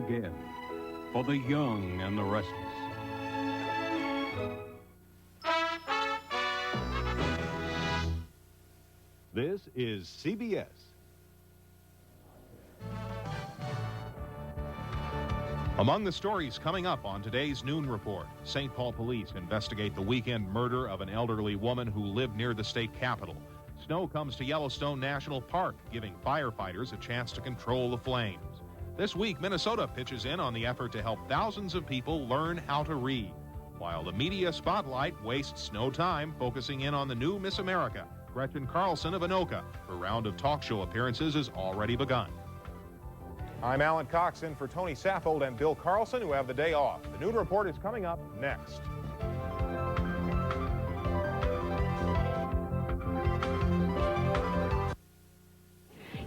again for the young and the restless. This is CBS. Among the stories coming up on today's Noon Report, St. Paul police investigate the weekend murder of an elderly woman who lived near the state capitol. Snow comes to Yellowstone National Park, giving firefighters a chance to control the flames. This week, Minnesota pitches in on the effort to help thousands of people learn how to read, while the media spotlight wastes no time focusing in on the new Miss America, Gretchen Carlson of Anoka. Her round of talk show appearances has already begun. I'm Alan Cox in for Tony Saffold and Bill Carlson, who have the day off. The Noon Report is coming up next.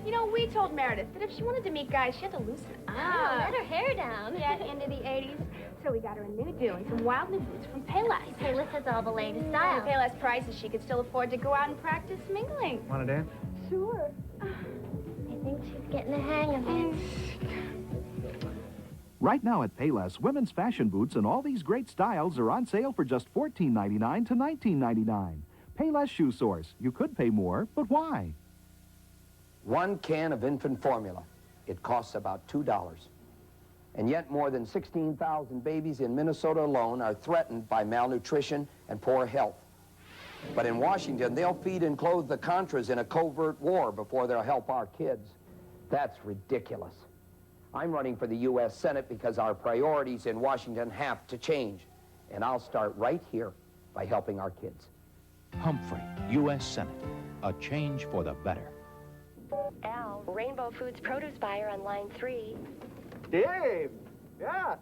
You know, we told Meredith that if she wanted to meet guys, she had to loosen up. Let her hair down. Yeah, into the 80s. So we got her a new do and some wild new foods from Payless. Payless has all the latest style. At Payless prices, she could still afford to go out and practice mingling. Want to dance? Sure. I think she's getting the hang of it. Right now at Payless, women's fashion boots and all these great styles are on sale for just $14.99 to $19.99. Payless Shoe Source. You could pay more, but why? 1 can of infant formula. It costs about $2. And yet more than 16,000 babies in Minnesota alone are threatened by malnutrition and poor health. But in Washington, they'll feed and clothe the Contras in a covert war before they'll help our kids. That's ridiculous. I'm running for the U.S. Senate because our priorities in Washington have to change. And I'll start right here by helping our kids. Humphrey, U.S. Senate. A change for the better. Al, Rainbow Foods produce buyer on line 3. Dave! Yeah,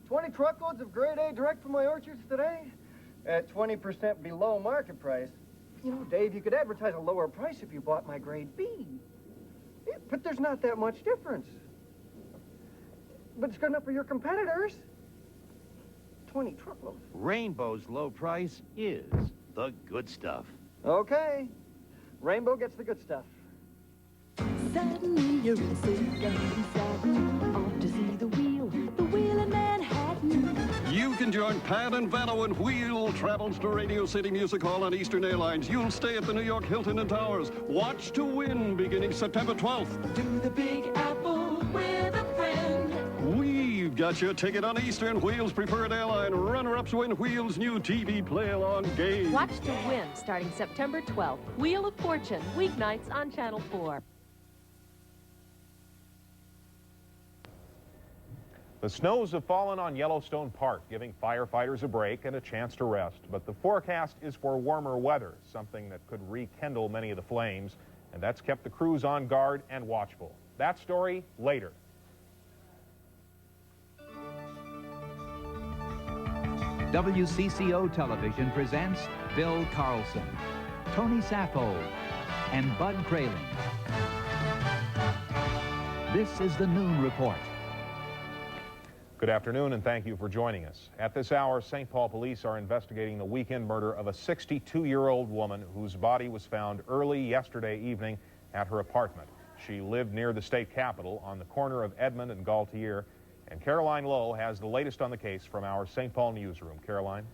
20 truckloads of grade A direct from my orchards today at 20% below market price. You know, Dave, you could advertise a lower price if you bought my grade B. Yeah, but there's not that much difference. But it's good enough for your competitors. 20 truckloads. Rainbow's low price is the good stuff. Okay. Rainbow gets the good stuff. Suddenly you're in the city, sudden, off to see the wheel in Manhattan. You can join Pat and Vanna when Wheel travels to Radio City Music Hall on Eastern Airlines. You'll stay at the New York Hilton and Towers. Watch to win beginning September 12th. To the Big Apple with a friend. We've got your ticket on Eastern, Wheel's preferred airline. Runner-ups win Wheel's new TV play-along game. Watch to win starting September 12th. Wheel of Fortune, weeknights on Channel 4. The snows have fallen on Yellowstone Park, giving firefighters a break and a chance to rest. But the forecast is for warmer weather, something that could rekindle many of the flames, and that's kept the crews on guard and watchful. That story later. WCCO Television presents Bill Carlson, Tony Saffold, and Bud Kraling. This is the Noon Report. Good afternoon, and thank you for joining us. At this hour, St. Paul police are investigating the weekend murder of a 62-year-old woman whose body was found early yesterday evening at her apartment. She lived near the state capitol on the corner of Edmond and Gaultier, and Caroline Lowe has the latest on the case from our St. Paul newsroom. Caroline?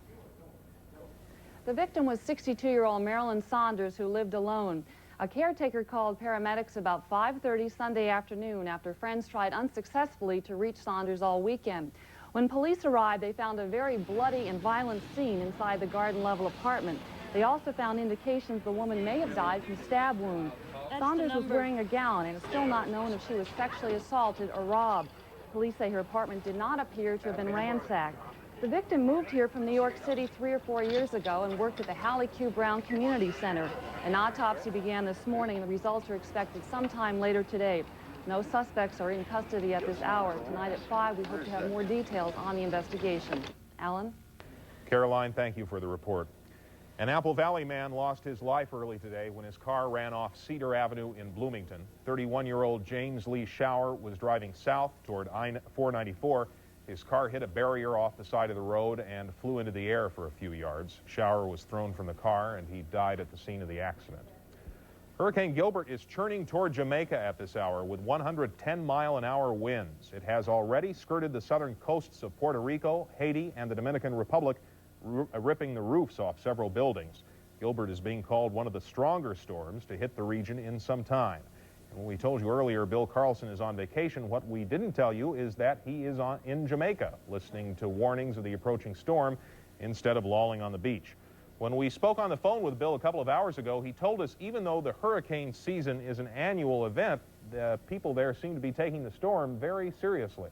The victim was 62-year-old Marilyn Saunders, who lived alone. A caretaker called paramedics about 5:30 Sunday afternoon after friends tried unsuccessfully to reach Saunders all weekend. When police arrived, they found a very bloody and violent scene inside the garden-level apartment. They also found indications the woman may have died from stab wounds. Saunders was wearing a gown, and it's still not known if she was sexually assaulted or robbed. Police say her apartment did not appear to have been ransacked. The victim moved here from New York City 3 or 4 years ago and worked at the Hallie Q. Brown Community Center. An autopsy began this morning, and the results are expected sometime later today. No suspects are in custody at this hour. Tonight at 5, we hope to have more details on the investigation. Alan? Caroline, thank you for the report. An Apple Valley man lost his life early today when his car ran off Cedar Avenue in Bloomington. 31-year-old James Lee Shower was driving south toward I-494. His car hit a barrier off the side of the road and flew into the air for a few yards. Shower was thrown from the car, and he died at the scene of the accident. Hurricane Gilbert is churning toward Jamaica at this hour with 110-mile-an-hour winds. It has already skirted the southern coasts of Puerto Rico, Haiti, and the Dominican Republic, ripping the roofs off several buildings. Gilbert is being called one of the stronger storms to hit the region in some time. And when we told you earlier Bill Carlson is on vacation, what we didn't tell you is that he is in Jamaica, listening to warnings of the approaching storm instead of lolling on the beach. When we spoke on the phone with Bill a couple of hours ago, he told us even though the hurricane season is an annual event, the people there seem to be taking the storm very seriously.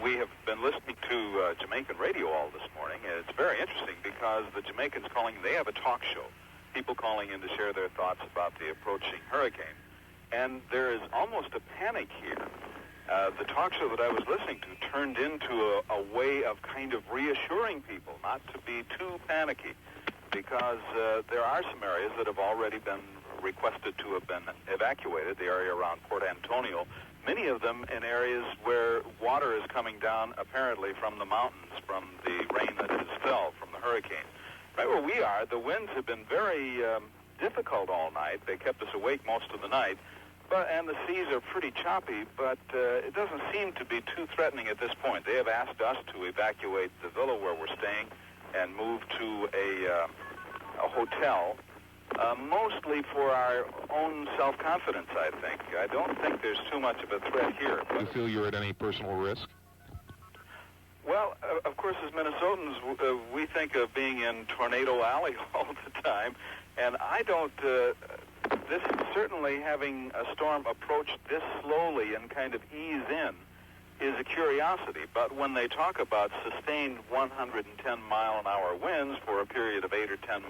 We have been listening to Jamaican radio all this morning, and it's very interesting because the Jamaicans they have a talk show, people calling in to share their thoughts about the approaching hurricane. And there is almost a panic here. The talk show that I was listening to turned into a way of kind of reassuring people not to be too panicky, because there are some areas that have already been requested to have been evacuated, the area around Port Antonio, many of them in areas where water is coming down apparently from the mountains, from the rain that has fell from the hurricane. Right where we are, the winds have been very difficult all night. They kept us awake most of the night. And the seas are pretty choppy, but it doesn't seem to be too threatening at this point. They have asked us to evacuate the villa where we're staying and move to a hotel, mostly for our own self-confidence, I think. I don't think there's too much of a threat here. Do you feel you're at any personal risk? Well, of course, as Minnesotans, we think of being in Tornado Alley all the time, and I don't... This certainly having a storm approach this slowly and kind of ease in is a curiosity. But when they talk about sustained 110-mile-an-hour winds for a period of 8 or 10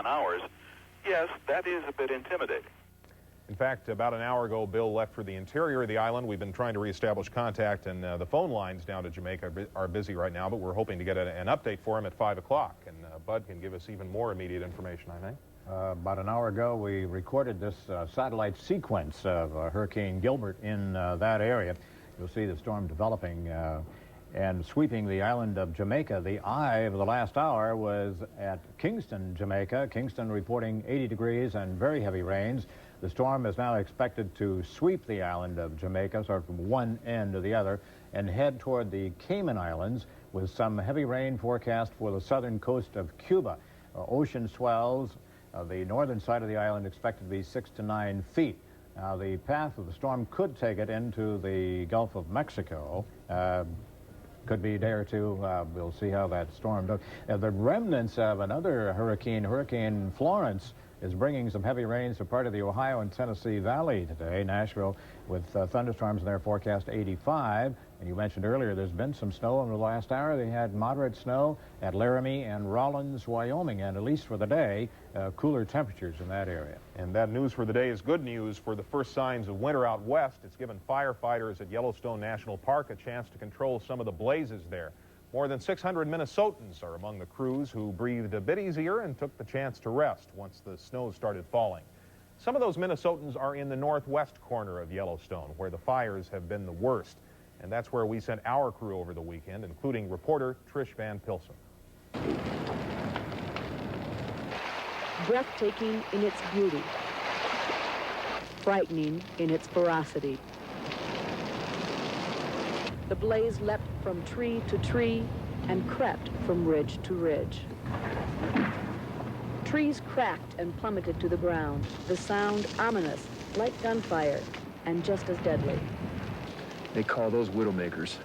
hours, yes, that is a bit intimidating. In fact, about an hour ago, Bill left for the interior of the island. We've been trying to reestablish contact, and the phone lines down to Jamaica are busy right now, but we're hoping to get an update for him at 5 o'clock. And Bud can give us even more immediate information, I think. About an hour ago, we recorded this satellite sequence of Hurricane Gilbert in that area. You'll see the storm developing and sweeping the island of Jamaica. The eye of the last hour was at Kingston, Jamaica. Kingston reporting 80 degrees and very heavy rains. The storm is now expected to sweep the island of Jamaica, sort of from one end to the other, and head toward the Cayman Islands with some heavy rain forecast for the southern coast of Cuba. Ocean swells. The northern side of the island expected to be 6 to 9 feet. Now, the path of the storm could take it into the Gulf of Mexico. Could be a day or two. We'll see how that storm does. The remnants of another hurricane, Hurricane Florence, is bringing some heavy rains to part of the Ohio and Tennessee Valley today. Nashville with thunderstorms in their forecast 85. And you mentioned earlier there's been some snow in the last hour. They had moderate snow at Laramie and Rollins, Wyoming, and at least for the day, cooler temperatures in that area. And that news for the day is good news for the first signs of winter out west. It's given firefighters at Yellowstone National Park a chance to control some of the blazes there. More than 600 Minnesotans are among the crews who breathed a bit easier and took the chance to rest once the snow started falling. Some of those Minnesotans are in the northwest corner of Yellowstone, where the fires have been the worst. And that's where we sent our crew over the weekend, including reporter Trish Van Pilsen. Breathtaking in its beauty, frightening in its ferocity. The blaze leapt from tree to tree and crept from ridge to ridge. Trees cracked and plummeted to the ground, the sound ominous, like gunfire, and just as deadly. They call those widowmakers.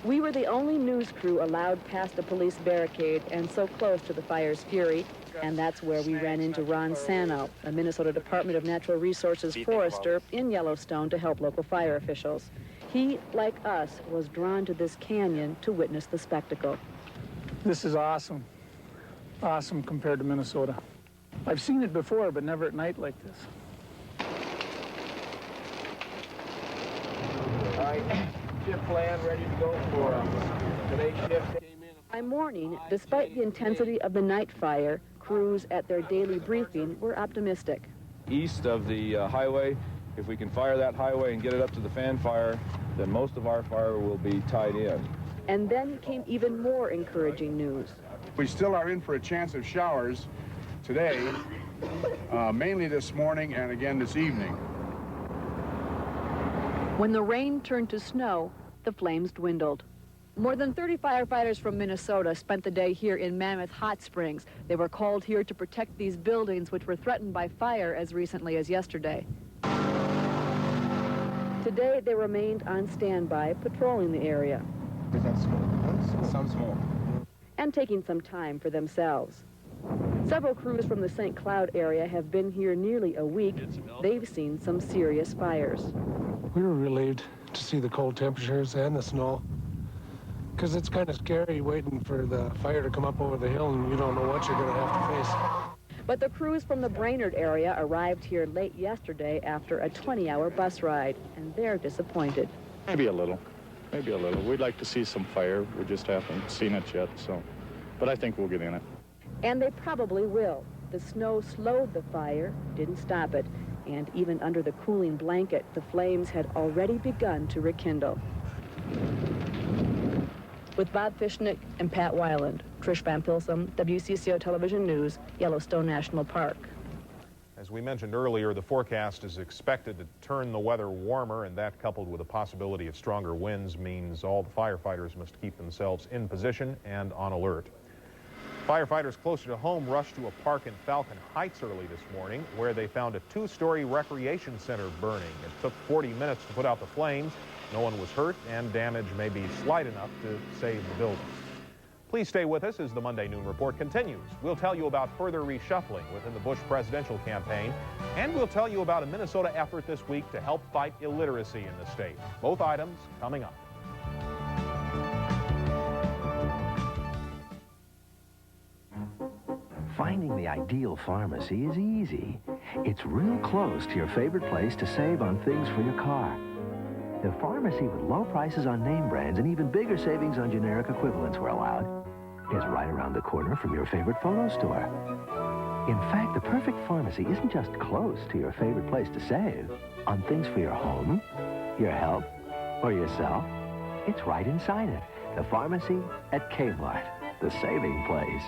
We were the only news crew allowed past a police barricade and so close to the fire's fury, and that's where we ran into Ron Sano, a Minnesota Department of Natural Resources forester in Yellowstone to help local fire officials. He, like us, was drawn to this canyon to witness the spectacle. This is awesome. Awesome compared to Minnesota. I've seen it before, but never at night like this. All right, shift plan ready to go for today's shift. By morning, despite the intensity of the night fire, crews at their daily briefing were optimistic. East of the highway, if we can fire that highway and get it up to the fan fire, then most of our fire will be tied in. And then came even more encouraging news. We still are in for a chance of showers, today, mainly this morning and again this evening. When the rain turned to snow, the flames dwindled. More than 30 firefighters from Minnesota spent the day here in Mammoth Hot Springs. They were called here to protect these buildings, which were threatened by fire as recently as yesterday. Today, they remained on standby, patrolling the area. Is that smoke? Some smoke. And taking some time for themselves. Several crews from the St. Cloud area have been here nearly a week. They've seen some serious fires. We were relieved to see the cold temperatures and the snow, because it's kind of scary waiting for the fire to come up over the hill and you don't know what you're going to have to face. But the crews from the Brainerd area arrived here late yesterday after a 20-hour bus ride, and they're disappointed. Maybe a little. Maybe a little. We'd like to see some fire. We just haven't seen it yet, so. But I think we'll get in it. And they probably will. The snow slowed the fire, didn't stop it, and even under the cooling blanket, the flames had already begun to rekindle. With Bob Fishnick and Pat Weiland, Trish Van Pilsum, WCCO Television News, Yellowstone National Park. As we mentioned earlier, the forecast is expected to turn the weather warmer, and that, coupled with a possibility of stronger winds, means all the firefighters must keep themselves in position and on alert. Firefighters closer to home rushed to a park in Falcon Heights early this morning, where they found a two-story recreation center burning. It took 40 minutes to put out the flames. No one was hurt, and damage may be slight enough to save the building. Please stay with us as the Monday Noon Report continues. We'll tell you about further reshuffling within the Bush presidential campaign, and we'll tell you about a Minnesota effort this week to help fight illiteracy in the state. Both items coming up. Finding the ideal pharmacy is easy. It's real close to your favorite place to save on things for your car. The pharmacy with low prices on name brands and even bigger savings on generic equivalents were allowed is right around the corner from your favorite photo store. In fact, the perfect pharmacy isn't just close to your favorite place to save on things for your home, your health, or yourself. It's right inside it. The pharmacy at Kmart, the saving place.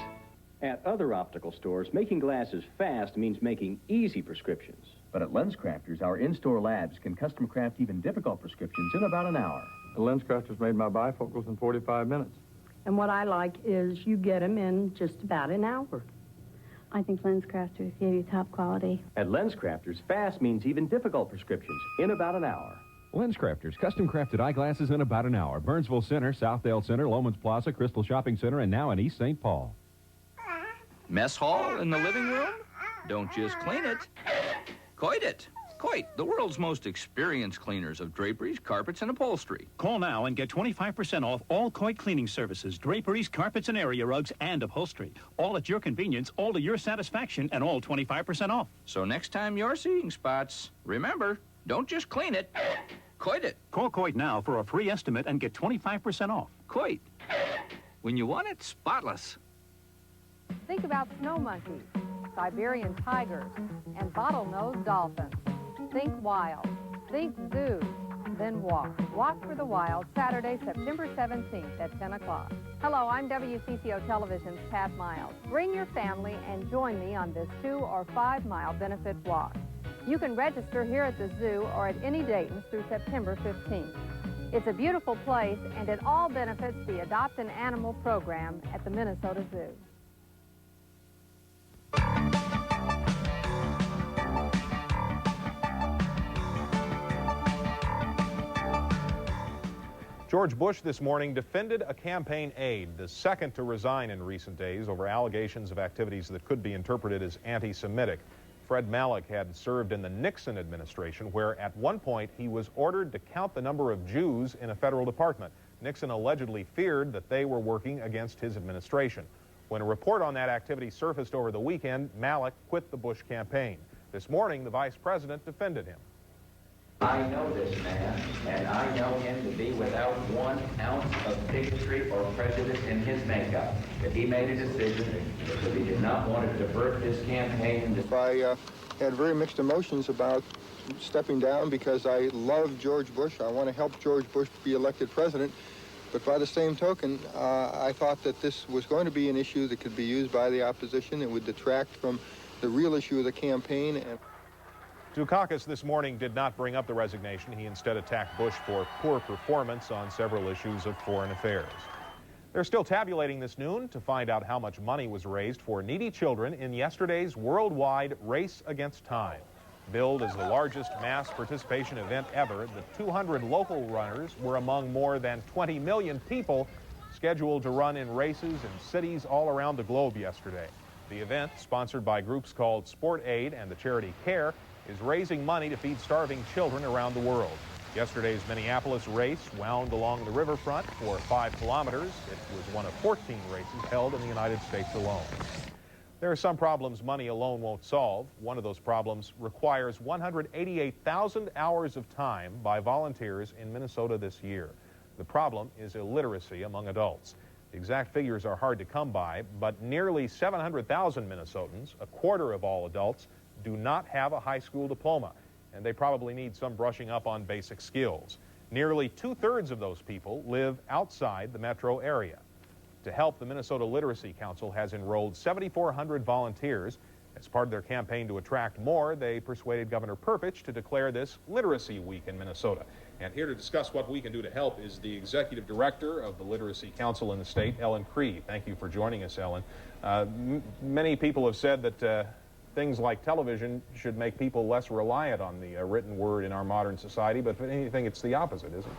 At other optical stores, making glasses fast means making easy prescriptions. But at LensCrafters, our in-store labs can custom craft even difficult prescriptions in about an hour. The LensCrafters made my bifocals in 45 minutes. And what I like is you get them in just about an hour. I think LensCrafters gave you top quality. At LensCrafters, fast means even difficult prescriptions in about an hour. LensCrafters, custom-crafted eyeglasses in about an hour. Burnsville Center, Southdale Center, Lomans Plaza, Crystal Shopping Center, and now in East St. Paul. Mess hall in the living room? Don't just clean it. Coit it. Coit, the world's most experienced cleaners of draperies, carpets, and upholstery. Call now and get 25% off all Coit cleaning services, draperies, carpets, and area rugs, and upholstery. All at your convenience, all to your satisfaction, and all 25% off. So next time you're seeing spots, remember, don't just clean it. Coit it. Call Coit now for a free estimate and get 25% off. Coit. When you want it spotless. Think about snow monkeys, Siberian tigers, and bottlenose dolphins. Think wild. Think zoo. Then walk. Walk for the Wild, Saturday, September 17th at 10 o'clock. Hello, I'm WCCO Television's Pat Miles. Bring your family and join me on this 2 or 5 mile benefit walk. You can register here at the zoo or at any date through September 15th. It's a beautiful place, and it all benefits the Adopt an Animal program at the Minnesota Zoo. George Bush this morning defended a campaign aide, the second to resign in recent days, over allegations of activities that could be interpreted as anti-Semitic. Fred Malek had served in the Nixon administration, where at one point he was ordered to count the number of Jews in a federal department. Nixon allegedly feared that they were working against his administration. When a report on that activity surfaced over the weekend, Malek quit the Bush campaign. This morning, the vice president defended him. I know this man, and I know him to be without 1 ounce of bigotry or prejudice in his makeup. That he made a decision because he did not want to divert this campaign. I had very mixed emotions about stepping down because I love George Bush. I want to help George Bush be elected president. But by the same token, I thought that this was going to be an issue that could be used by the opposition. It would detract from the real issue of the campaign. And Dukakis this morning did not bring up the resignation. He instead attacked Bush for poor performance on several issues of foreign affairs. They're still tabulating this noon to find out how much money was raised for needy children in yesterday's worldwide Race Against Time. Billed as the largest mass participation event ever, the 200 local runners were among more than 20 million people scheduled to run in races in cities all around the globe yesterday. The event, sponsored by groups called Sport Aid and the charity CARE, is raising money to feed starving children around the world. Yesterday's Minneapolis race wound along the riverfront for 5 kilometers. It was one of 14 races held in the United States alone. There are some problems money alone won't solve. One of those problems requires 188,000 hours of time by volunteers in Minnesota this year. The problem is illiteracy among adults. The exact figures are hard to come by, but nearly 700,000 Minnesotans, a quarter of all adults, do not have a high school diploma, and they probably need some brushing up on basic skills. Nearly 2/3 of those people live outside the metro area. To help, the Minnesota Literacy Council has enrolled 7,400 volunteers. As part of their campaign to attract more, they persuaded Governor Perpich to declare this Literacy Week in Minnesota. And here to discuss what we can do to help is the Executive Director of the Literacy Council in the state, Ellen Cree. Thank you for joining us, Ellen. Many people have said that things like television should make people less reliant on the written word in our modern society, but if anything, it's the opposite, isn't it?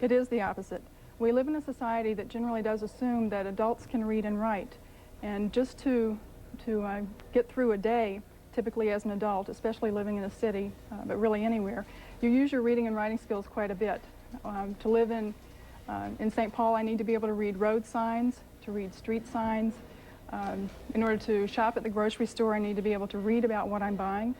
It is the opposite. We live in a society that generally does assume that adults can read and write. And just to get through a day, typically as an adult, especially living in a city, but really anywhere, you use your reading and writing skills quite a bit. To live in St. Paul, I need to be able to read road signs, to read street signs. In order to shop at the grocery store, I need to be able to read about what I'm buying.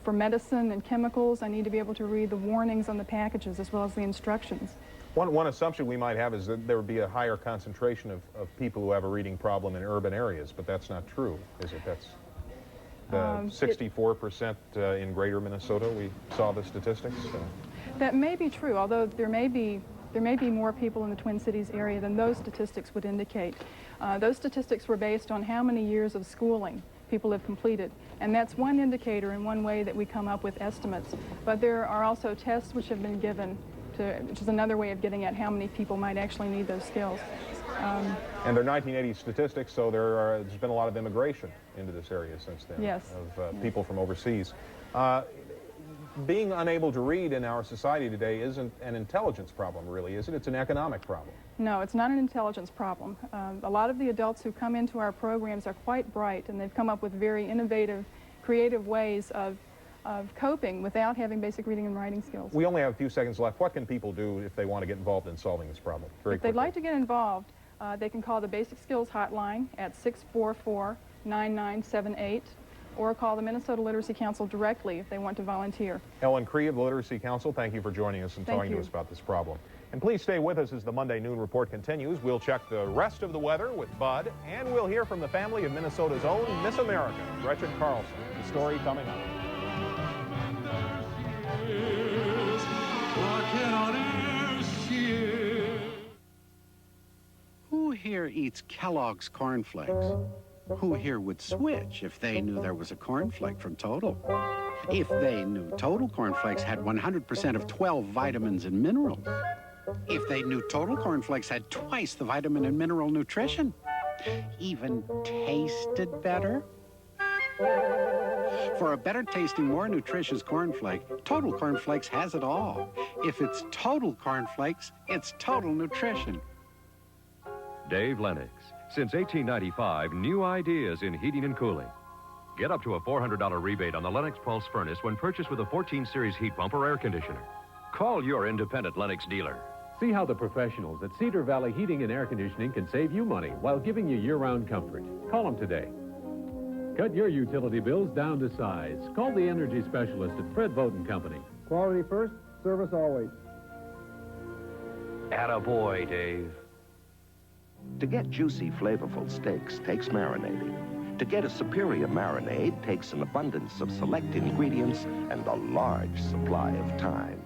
For medicine and chemicals, I need to be able to read the warnings on the packages as well as the instructions. One assumption we might have is that there would be a higher concentration of people who have a reading problem in urban areas, but that's not true, is it? That's the 64% in greater Minnesota. We saw the statistics. That may be true, although there may be more people in the Twin Cities area than those statistics would indicate. Those statistics were based on how many years of schooling people have completed, and that's one indicator and one way that we come up with estimates. But there are also tests which have been given, which is another way of getting at how many people might actually need those skills. And they're 1980 statistics, so there's been a lot of immigration into this area since then. Yes. Of people from overseas. Being unable to read in our society today isn't an intelligence problem, really, is it? It's an economic problem. No, it's not an intelligence problem. A lot of the adults who come into our programs are quite bright, and they've come up with very innovative, creative ways of coping without having basic reading and writing skills. We only have a few seconds left. What can people do if they want to get involved in solving this problem? If they'd like to get involved, they can call the Basic Skills Hotline at 644-9978, or call the Minnesota Literacy Council directly if they want to volunteer. Ellen Cree of the Literacy Council, thank you for joining us and talking to us about this problem. And please stay with us as the Monday Noon Report continues. We'll check the rest of the weather with Bud, and we'll hear from the family of Minnesota's own Miss America, Gretchen Carlson. The story coming up. Who here eats Kellogg's Corn Flakes? Who here would switch if they knew there was a cornflake from Total? If they knew Total Corn Flakes had 100% of 12 vitamins and minerals? If they knew Total Corn Flakes had twice the vitamin and mineral nutrition? Even tasted better? For a better tasting, more nutritious cornflake, Total Corn Flakes has it all. If it's Total Corn Flakes, it's total nutrition. Dave Lennox. Since 1895, new ideas in heating and cooling. Get up to a $400 rebate on the Lennox Pulse furnace when purchased with a 14 Series heat pump or air conditioner. Call your independent Lennox dealer. See how the professionals at Cedar Valley Heating and Air Conditioning can save you money while giving you year-round comfort. Call them today. Cut your utility bills down to size. Call the energy specialist at Fred Voten Company. Quality first, service always. Attaboy, Dave. To get juicy, flavorful steaks takes marinating. To get a superior marinade takes an abundance of select ingredients and a large supply of time.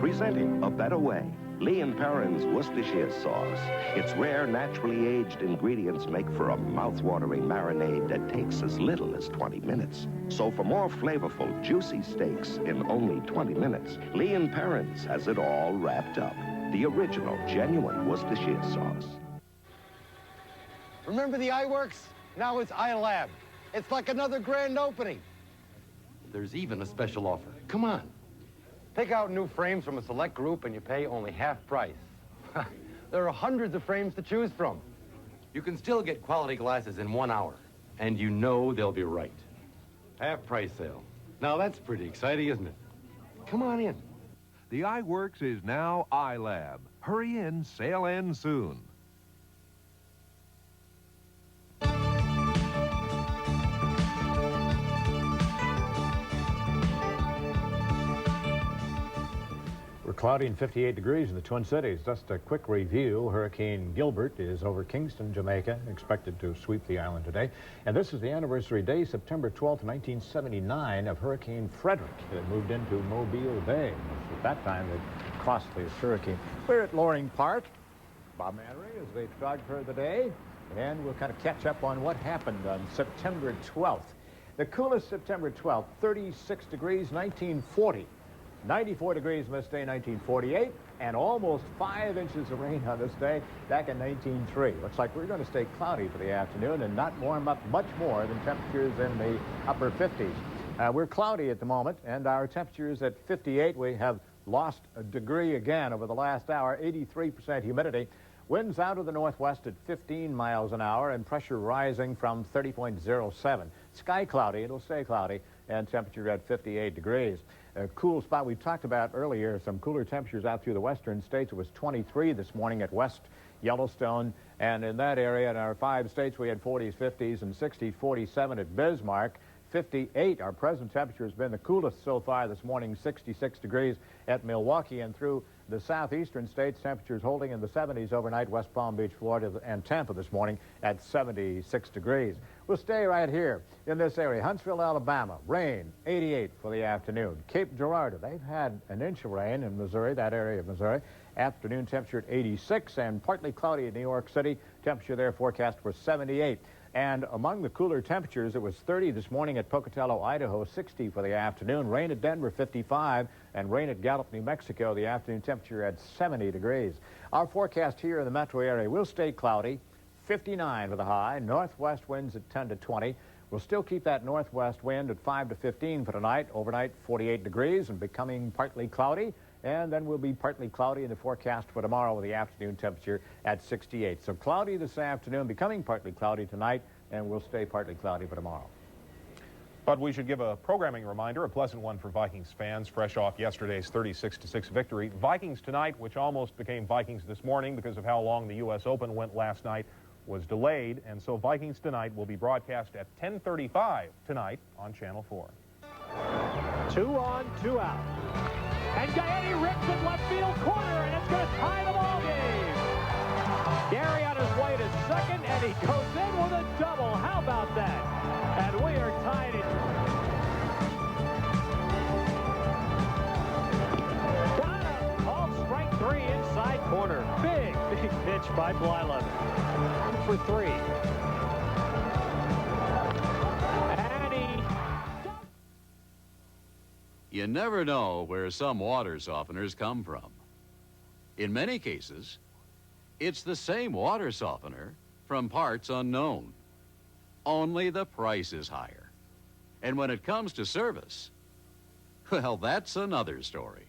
Presenting a better way. Lee & Perrin's Worcestershire sauce. Its rare, naturally aged ingredients make for a mouth-watering marinade that takes as little as 20 minutes. So for more flavorful, juicy steaks in only 20 minutes, Lee & Perrin's has it all wrapped up. The original, genuine Worcestershire sauce. Remember the iWorks? Now it's iLab. It's like another grand opening. There's even a special offer. Come on. Pick out new frames from a select group and you pay only half price. There are hundreds of frames to choose from. You can still get quality glasses in 1 hour, and you know they'll be right. Half price sale. Now that's pretty exciting, isn't it? Come on in. The iWorks is now iLab. Hurry in, sale ends soon. We're cloudy and 58 degrees in the Twin Cities. Just a quick review. Hurricane Gilbert is over Kingston, Jamaica, expected to sweep the island today. And this is the anniversary day, September 12th, 1979, of Hurricane Frederick that moved into Mobile Bay. At that time, the costliest hurricane. We're at Loring Park. Bob Mannery is the photographer of the day, and we'll kind of catch up on what happened on September 12th. The coolest September 12th, 36 degrees, 1940. 94 degrees this day, 1948, and almost 5 inches of rain on this day back in 1903. Looks like we're going to stay cloudy for the afternoon and not warm up much more than temperatures in the upper 50s. We're cloudy at the moment, and our temperatures at 58. We have lost a degree again over the last hour, 83% humidity. Winds out of the northwest at 15 miles an hour, and pressure rising from 30.07. Sky cloudy, it'll stay cloudy, and temperature at 58 degrees. A cool spot we talked about earlier, some cooler temperatures out through the western states. It was 23 this morning at West Yellowstone, and in that area in our 5 states we had 40s, 50s, and 60s, 47 at Bismarck. 58, our present temperature has been the coolest so far this morning, 66 degrees at Milwaukee, and through the southeastern states, temperatures holding in the 70s overnight, West Palm Beach, Florida, and Tampa this morning at 76 degrees. We'll stay right here in this area. Huntsville, Alabama, rain, 88 for the afternoon. Cape Girardeau, they've had an inch of rain in Missouri, that area of Missouri. Afternoon temperature at 86, and partly cloudy in New York City. Temperature there forecast for 78. And among the cooler temperatures, it was 30 this morning at Pocatello, Idaho, 60 for the afternoon. Rain at Denver, 55, and rain at Gallup, New Mexico, the afternoon temperature at 70 degrees. Our forecast here in the metro area will stay cloudy, 59 for the high, northwest winds at 10 to 20. We'll still keep that northwest wind at 5 to 15 for tonight. Overnight, 48 degrees and becoming partly cloudy. And then we'll be partly cloudy in the forecast for tomorrow with the afternoon temperature at 68. So cloudy this afternoon, becoming partly cloudy tonight, and we'll stay partly cloudy for tomorrow. But we should give a programming reminder, a pleasant one for Vikings fans, fresh off yesterday's 36-6 victory. Vikings tonight, which almost became Vikings this morning because of how long the U.S. Open went last night, was delayed. And so Vikings tonight will be broadcast at 10:35 tonight on Channel 4. 2 on, 2 out. And Gaetti rips it left field corner, and it's going to tie the ball game. Gary on his way to second, and he goes in with a double. How about that? And we are tied at... Got him. Called strike 3 inside corner. Big pitch by Blyleven. For 3. You never know where some water softeners come from. In many cases, it's the same water softener from parts unknown. Only the price is higher. And when it comes to service, well, that's another story.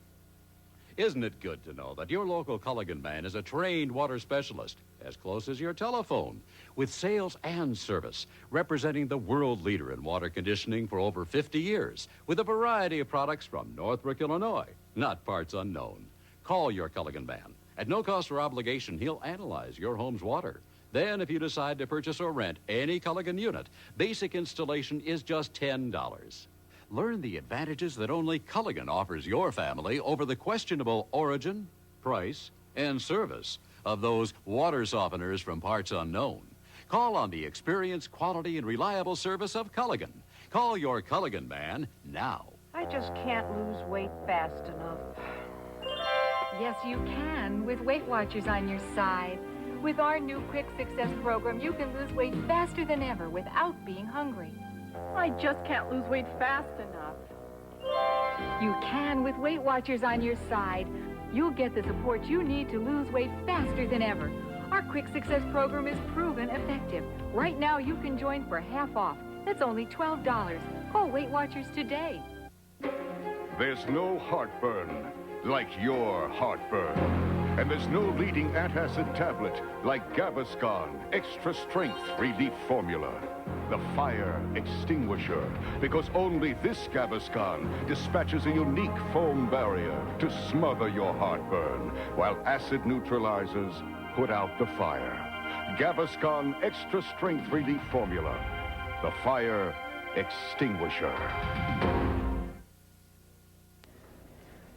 Isn't it good to know that your local Culligan man is a trained water specialist, as close as your telephone, with sales and service, representing the world leader in water conditioning for over 50 years, with a variety of products from Northbrook, Illinois, not parts unknown. Call your Culligan man. At no cost or obligation, he'll analyze your home's water. Then, if you decide to purchase or rent any Culligan unit, basic installation is just $10. Learn the advantages that only Culligan offers your family over the questionable origin, price, and service of those water softeners from parts unknown. Call on the experience, quality, and reliable service of Culligan. Call your Culligan man now. I just can't lose weight fast enough. Yes, you can, with Weight Watchers on your side. With our new Quick Success program, you can lose weight faster than ever without being hungry. I just can't lose weight fast enough. You can with Weight Watchers on your side. You'll get the support you need to lose weight faster than ever. Our Quick Success program is proven effective. Right now, you can join for half off. That's only $12. Call Weight Watchers today. There's no heartburn like your heartburn. And there's no leading antacid tablet like Gaviscon Extra Strength Relief Formula. The fire extinguisher, because only this Gaviscon dispatches a unique foam barrier to smother your heartburn, while acid neutralizers put out the fire. Gaviscon Extra Strength Relief Formula. The fire extinguisher.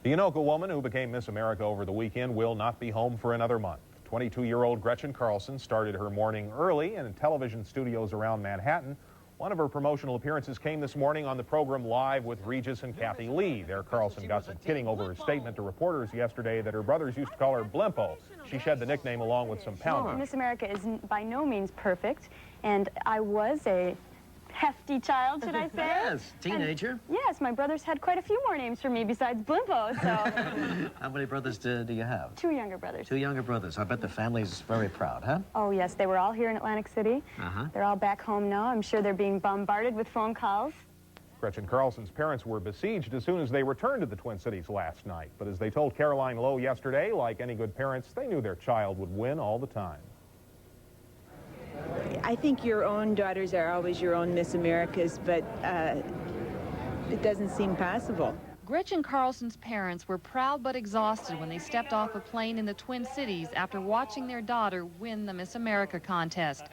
The Anoka woman who became Miss America over the weekend will not be home for another month. 22-year-old Gretchen Carlson started her morning early in television studios around Manhattan. One of her promotional appearances came this morning on the program Live with Regis and Kathy Lee. There, Carlson got some kidding over her statement to reporters yesterday that her brothers used to call her Blimpo. She shed the nickname along with some pounding. Miss America is by no means perfect, and I was a hefty child, should I say? Yes, teenager. And yes, my brothers had quite a few more names for me besides Blimpo, so. How many brothers do you have? 2 younger brothers. 2 younger brothers. I bet the family's very proud, huh? Oh, yes, they were all here in Atlantic City. They're all back home now. I'm sure they're being bombarded with phone calls. Gretchen Carlson's parents were besieged as soon as they returned to the Twin Cities last night. But as they told Caroline Lowe yesterday, like any good parents, they knew their child would win all the time. I think your own daughters are always your own Miss Americas, but it doesn't seem possible. Gretchen Carlson's parents were proud but exhausted when they stepped off a plane in the Twin Cities after watching their daughter win the Miss America contest.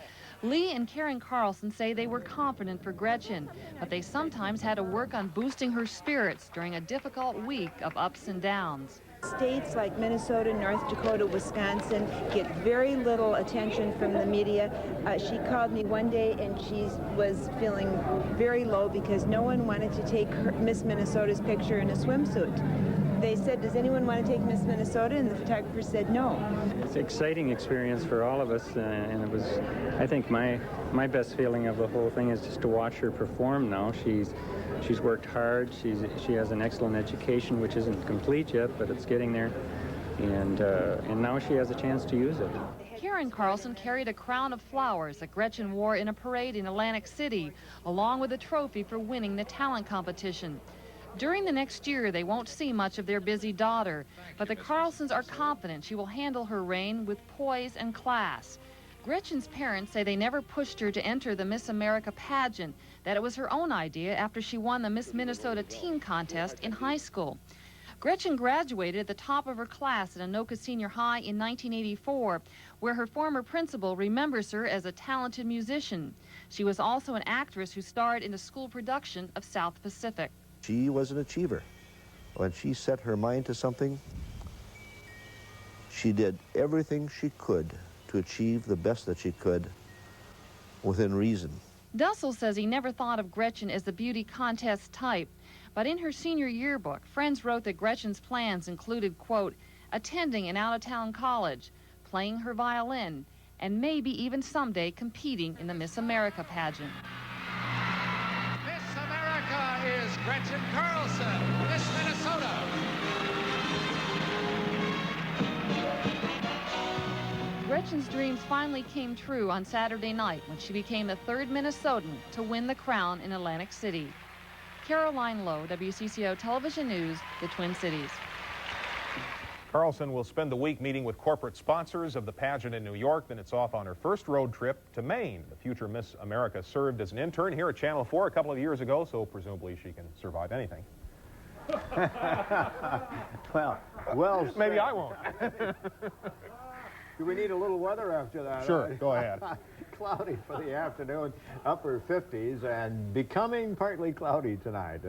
Lee and Karen Carlson say they were confident for Gretchen, but they sometimes had to work on boosting her spirits during a difficult week of ups and downs. States like Minnesota, North Dakota, Wisconsin get very little attention from the media. She called me one day and she was feeling very low because no one wanted to take Miss Minnesota's picture in a swimsuit. They said, does anyone want to take Miss Minnesota? And the photographer said no. It's an exciting experience for all of us, and it was, I think, my best feeling of the whole thing is just to watch her perform now. She's worked hard. She has an excellent education, which isn't complete yet, but it's getting there. And now she has a chance to use it. Karen Carlson carried a crown of flowers that Gretchen wore in a parade in Atlantic City, along with a trophy for winning the talent competition. During the next year, they won't see much of their busy daughter, but the Carlsons are confident she will handle her reign with poise and class. Gretchen's parents say they never pushed her to enter the Miss America pageant, that it was her own idea after she won the Miss Minnesota teen contest in high school. Gretchen graduated at the top of her class at Anoka Senior High in 1984, where her former principal remembers her as a talented musician. She was also an actress who starred in a school production of South Pacific. She was an achiever. When she set her mind to something, she did everything she could to achieve the best that she could within reason. Dussel says he never thought of Gretchen as the beauty contest type, but in her senior yearbook, friends wrote that Gretchen's plans included, quote, attending an out-of-town college, playing her violin, and maybe even someday competing in the Miss America pageant. Miss America is Gretchen Carlson, Miss Minnesota. Gretchen's dreams finally came true on Saturday night when she became the third Minnesotan to win the crown in Atlantic City. Caroline Lowe, WCCO Television News, the Twin Cities. Carlson will spend the week meeting with corporate sponsors of the pageant in New York. Then it's off on her first road trip to Maine. The future Miss America served as an intern here at Channel 4 a couple of years ago, so presumably she can survive anything. well maybe I won't. Do we need a little weather after that? Sure, go ahead. Cloudy for the afternoon, upper 50s, and becoming partly cloudy tonight.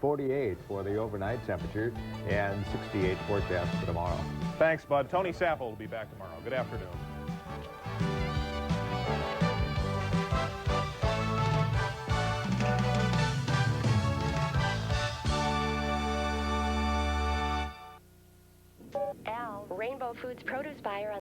48 for the overnight temperature and 68 forecast for tomorrow. Thanks, Bud. Tony Sapple will be back tomorrow. Good afternoon. Al, Rainbow Foods produce buyer on